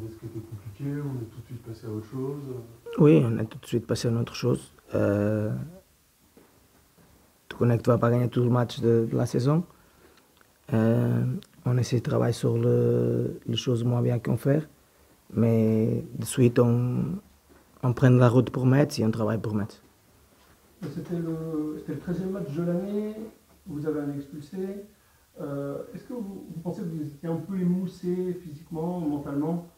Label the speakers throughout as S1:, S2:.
S1: est-ce que c'était compliqué? On est tout de suite passé à autre chose?
S2: Oui, on est tout de suite passé à une autre chose. Tu connais que tu ne vas pas gagner tout le match de la saison. Euh, on essaie de travailler sur les choses moins bien qu'on fait. Mais de suite, on prend la route pour Metz et on travaille pour Metz.
S3: C'était le 13e match de l'année, vous avez un expulsé. Est-ce que vous pensez que vous étiez un peu émoussé physiquement, mentalement,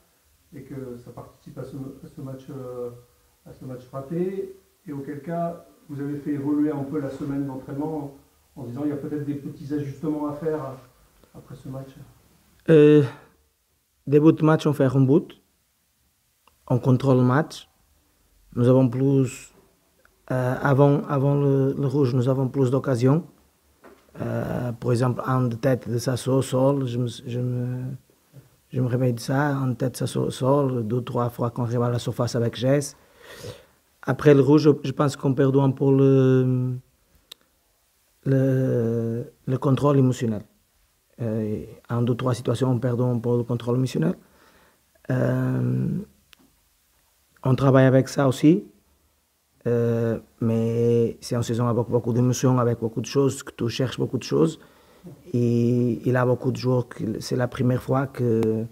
S3: et que ça participe à ce match raté? Et auquel cas, vous avez fait évoluer un peu la semaine d'entraînement en disant il y a peut-être des petits ajustements à faire après ce match?
S2: Euh, Début de match, on fait un but. On contrôle le match. Nous avons plus, avant le rouge, nous avons plus d'occasions. Par exemple, un de tête de Sasso au sol, je me réveille de ça, un de tête de Sasso au sol, deux, trois fois qu'on arrive à la surface avec Jess. Après le rouge, je pense qu'on perd un peu le contrôle émotionnel. En deux, trois situations, on perd un peu le contrôle émotionnel. On travaille avec ça aussi. Mais c'est une saison avec beaucoup d'émotions, avec beaucoup de choses, que tu cherches beaucoup de choses. Et il a beaucoup de jours, c'est la première fois que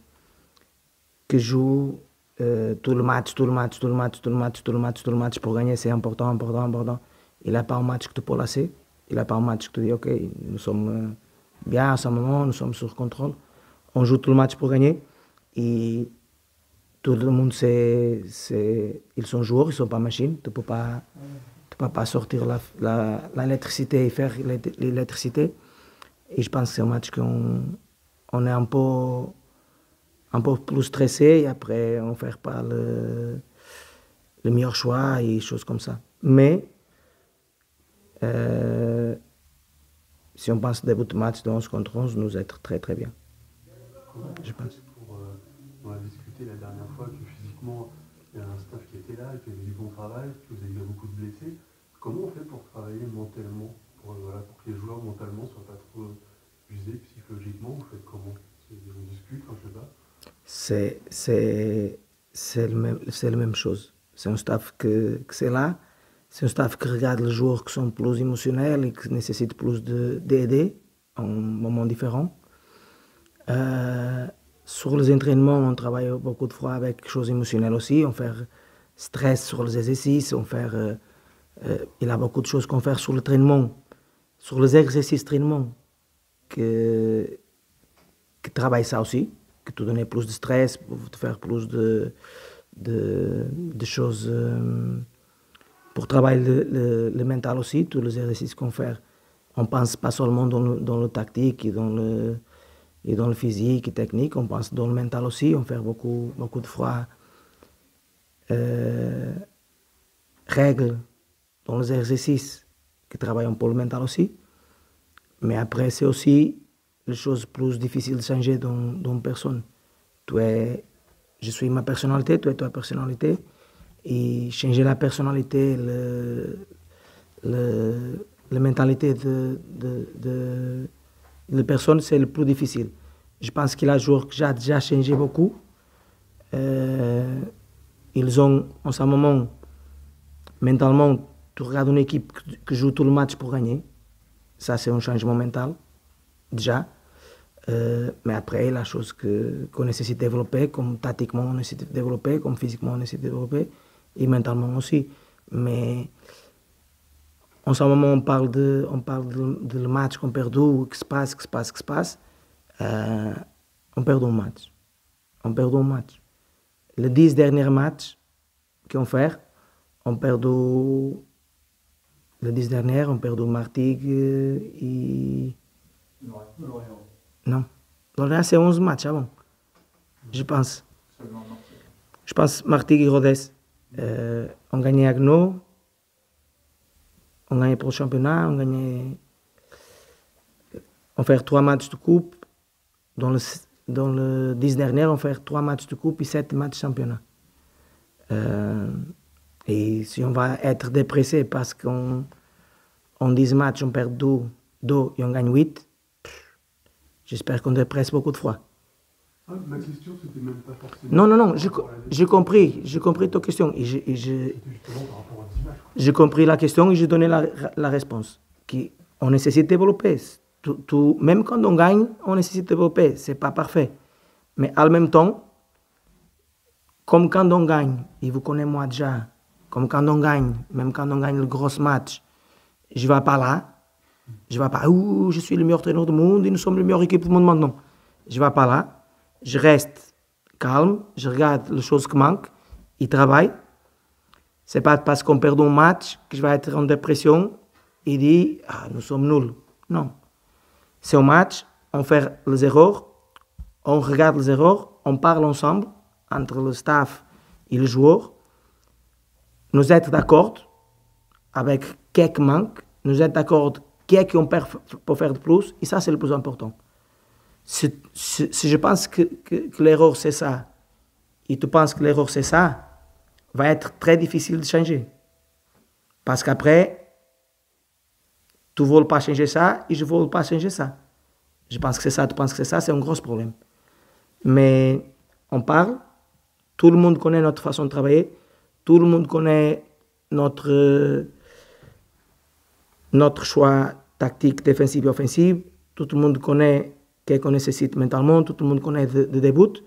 S2: je joue tout le match pour gagner, c'est important. Il n'a pas un match que tu peux lasser. Il n'a pas un match que tu dis, ok, nous sommes bien à ce moment, nous sommes sur contrôle. On joue tout le match pour gagner. Et tout le monde, ils sont joueurs, ils ne sont pas machines. Tu ne peux pas sortir l'électricité et faire l'électricité. Et je pense que c'est un match qu'on est un peu plus stressé et après on ne fait pas le meilleur choix et choses comme ça. Mais si on pense au début de match de 11 contre 11, nous être très très bien. Je pense.
S1: On a discuté la dernière fois que physiquement, il y a un staff qui était là, qui avait du bon travail, que vous avez eu beaucoup de blessés. Comment on fait pour travailler mentalement, pour que les joueurs mentalement ne soient pas trop usés psychologiquement? Vous faites comment? On discute, je sais pas.
S2: C'est la même chose. C'est un staff que c'est là. C'est un staff qui regarde les joueurs qui sont plus émotionnels et qui nécessitent plus d'aider en moments différents. Sur les entraînements, on travaille beaucoup de fois avec choses émotionnelles aussi. On fait stress sur les exercices. Il y a beaucoup de choses qu'on fait sur le trainement, sur les exercices de trainement, qui travaillent ça aussi, que te donner plus de stress, pour te faire plus de choses pour travailler le mental aussi, tous les exercices qu'on fait. On pense pas seulement dans le tactique et dans le physique et technique, on pense dans le mental aussi. On fait beaucoup de fois règles dans les exercices qui travaillent un peu le mental aussi. Mais après, c'est aussi les choses plus difficiles de changer dans une personne. Je suis ma personnalité, tu es ta personnalité. Et changer la personnalité, la mentalité de la personne, c'est le plus difficile. Je pense qu'il y a des joueurs qui ont déjà changé beaucoup. Ils ont, en ce moment, mentalement, tu regardes une équipe qui joue tout le match pour gagner. Ça, c'est un changement mental, déjà. Mais après, la chose qu'on nécessite de développer, comme tactiquement on nécessite de développer, comme physiquement on nécessite de développer, et mentalement aussi. Mais en ce moment, on parle de le match qu'on perd, que se passe. On perd un match. Les 10 derniers matchs qu'on fait, on perd les 10 derniers, on perd Martigues et... Non. Lorient, c'est 11 matchs avant. Je pense. Je pense Martigues et Rodez. On gagnait Agno. On gagnait pour le championnat. On fait 3 matchs de coupe. Dans le 10 derniers, on fait 3 matchs de coupe et 7 matchs de championnat. Et si on va être dépressé parce qu'en 10 matchs, on perd 2 et on gagne 8, j'espère qu'on dépresse beaucoup de fois.
S1: Ah, ma question, c'était même pas forcément.
S2: Non, non, non, j'ai compris ta question.
S1: C'était justement par rapport aux images.
S2: J'ai compris la question et j'ai donné la réponse. On nécessite de développer. Même quand on gagne, on nécessite de développer. Ce n'est pas parfait. Mais en même temps, comme quand on gagne, et vous connaissez moi déjà, comme quand on gagne, même quand on gagne le gros match, je ne vais pas là. Je ne vais pas, je suis le meilleur entraîneur du monde et nous sommes la meilleure équipe du monde maintenant. Je ne vais pas là. Je reste calme, je regarde les choses qui manquent et travaille. Ce n'est pas parce qu'on perd un match que je vais être en dépression et dire nous sommes nuls. Non. C'est un match, on fait les erreurs, on regarde les erreurs, on parle ensemble entre le staff et les joueurs. Nous sommes d'accord avec quelques manques, nous sommes d'accord qu'est-ce qu'on peut faire de plus, et ça c'est le plus important. Si je pense que l'erreur c'est ça, et tu penses que l'erreur c'est ça, va être très difficile de changer. Parce qu'après, tu ne veux pas changer ça, et je ne veux pas changer ça. Je pense que c'est ça, tu penses que c'est ça, c'est un gros problème. Mais on parle, tout le monde connaît notre façon de travailler, tout le monde connaît notre choix tactique, défensif et offensif, tout le monde connaît ce qu'on nécessite mentalement, tout le monde connaît le début.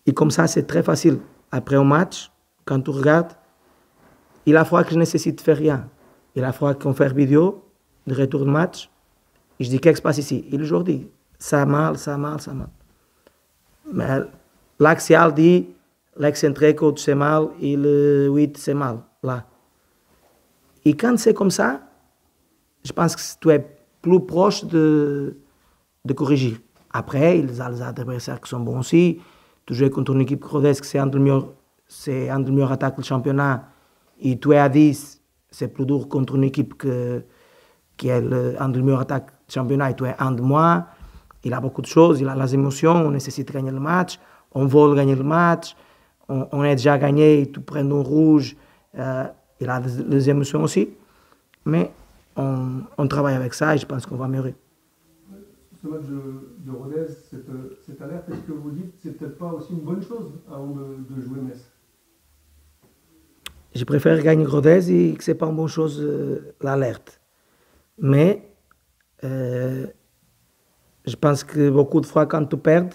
S2: Et comme ça, c'est très facile. Après un match, quand tu regardes, il a fallu que je nécessite de faire rien. Il a fallu qu'on fasse vidéo de retour de match. Et je dis, qu'est-ce qui se passe ici? Et le joueur dit, ça mal, ça mal, ça mal. Mais l'axial dit, l'excentré coach c'est mal et le 8 c'est mal. Là. Et quand c'est comme ça, je pense que tu es plus proche de corriger. Après, il y a les adversaires qui sont bons aussi. Tu joues contre une équipe crodesque, c'est un des meilleurs attaques du championnat. Et tu es à 10, c'est plus dur contre une équipe qui est un des meilleurs attaques du championnat et tu es un de moins. Il a beaucoup de choses, il a les émotions, on nécessite de gagner le match, on veut gagner le match, on est déjà gagné, tu prends un rouge, il a des émotions aussi. Mais on travaille avec ça et je pense qu'on va améliorer.
S3: Ce match de Rodez, cette alerte, est-ce que vous dites que c'est peut-être pas aussi une bonne chose avant de jouer Metz?
S2: Je préfère gagner Rodez et que ce n'est pas une bonne chose l'alerte. Mais je pense que beaucoup de fois quand tu perds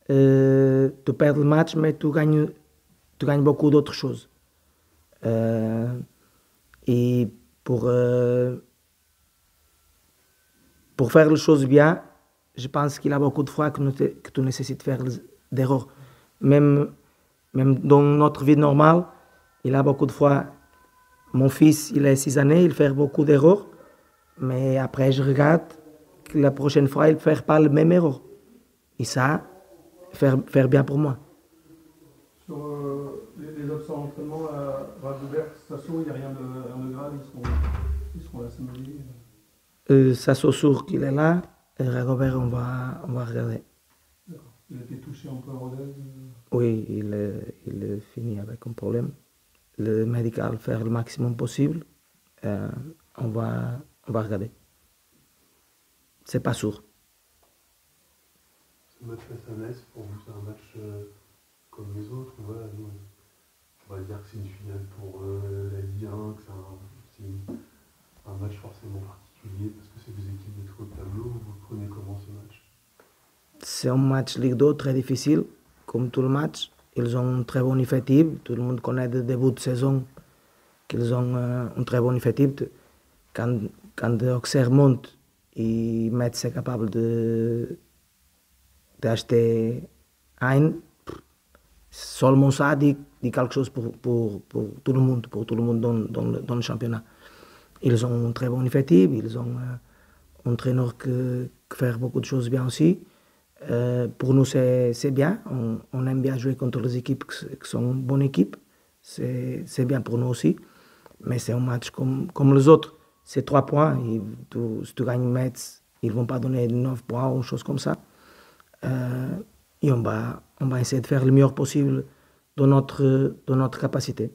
S2: le match, mais tu gagnes beaucoup d'autres choses. Et pour faire les choses bien, je pense qu'il y a beaucoup de fois que tu nécessites de faire des erreurs. Même dans notre vie normale, il y a beaucoup de fois, mon fils, il a 6 années, il fait beaucoup d'erreurs, mais après je regarde que la prochaine fois, il ne fait pas le même erreur. Et ça, faire bien pour moi.
S3: Sur les absents d'entraînement à Radebourg, Sasso, il n'y a rien de grave, ils seront là samedi.
S2: Sasso sûr qu'il est là, et Radebourg, on va regarder.
S3: D'accord. Il a été touché un peu à Rodez?
S2: Oui, il finit avec un problème. Le médical faire le maximum possible. On va regarder. C'est pas sûr.
S1: Ce match face à Metz, pour vous, c'est un match comme les autres. Voilà, nous, on va dire que c'est une finale pour la Ligue 1, que c'est un match forcément particulier parce que c'est des équipes de tout le tableau. Vous le prenez comment ce match?
S2: C'est un match Ligue 2 très difficile, comme tout le match. Ils ont un très bon effectif. Tout le monde connaît le début de saison qu'ils ont un très bon effectif. Quand Auxerre monte, ils sont capables d'acheter un. Seulement ça dit quelque chose pour tout le monde, dans le championnat. Ils ont un très bon effectif, ils ont un entraîneur qui fait beaucoup de choses bien aussi. Pour nous, c'est bien. On aime bien jouer contre les équipes qui sont une bonne équipe. C'est bien pour nous aussi. Mais c'est un match comme les autres. C'est 3 points. Et si tu gagnes Metz, ils ne vont pas donner 9 points ou une chose comme ça. Et on va essayer de faire le meilleur possible dans notre capacité.